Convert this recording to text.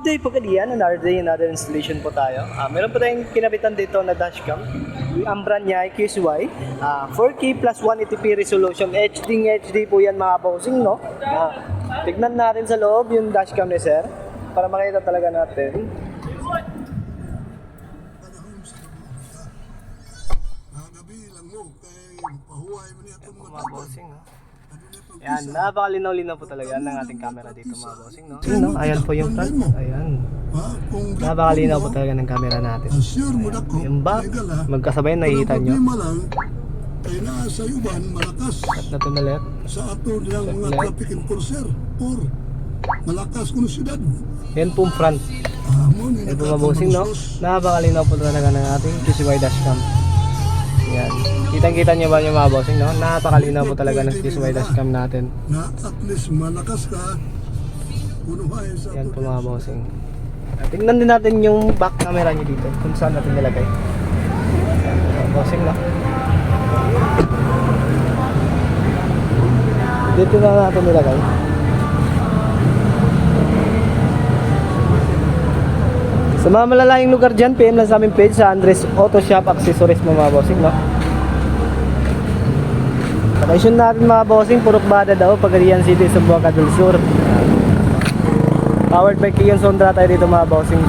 day po kadiyan, another day, another installation po tayo. Meron po tayong kinabitan dito na dashcam. Ang brand niya ay QCY. 4K plus 180p resolution. HD po yan mga bossing, no? Tignan natin sa loob yung dashcam ni sir para makita talaga natin. Mga bossing, no? Ayan, napakalinaw-linaw po talaga ng ating camera dito mga bossing, no? Ayan, no? Ayan po yung front. Ayan. Napakalinaw po talaga ng camera natin. Ayan. Yung back, magkasabay nakikita nyo. Ay nasa uban malakas At na to na left. sa ato nilang mga traffic enforcer or malakas kuno siyudad. Yan po yung front. Yan po mga bossing, no? Napakalinaw po talaga ng ating QCY dashcam. Yan. Kitang-kita nyo ba yung mga bossing, no? Napakalinaw po talaga ng QCY dashcam natin. Na at least malakas ka unuhay sa Yan po mga bossing. Tingnan din natin yung back camera nyo dito kung saan natin nilagay. Yan po mga bossing, no? Dito na natin nilagay. Sa mga malalayong lugar dyan, PM lang sa aming page sa Andres Auto Shop Accessories mga bossing, no? Location natin mga bossing, Purok-Bada daw, Pagadian City, Zamboanga del Sur. Powered by Kion Sondra tayo dito mga bossing.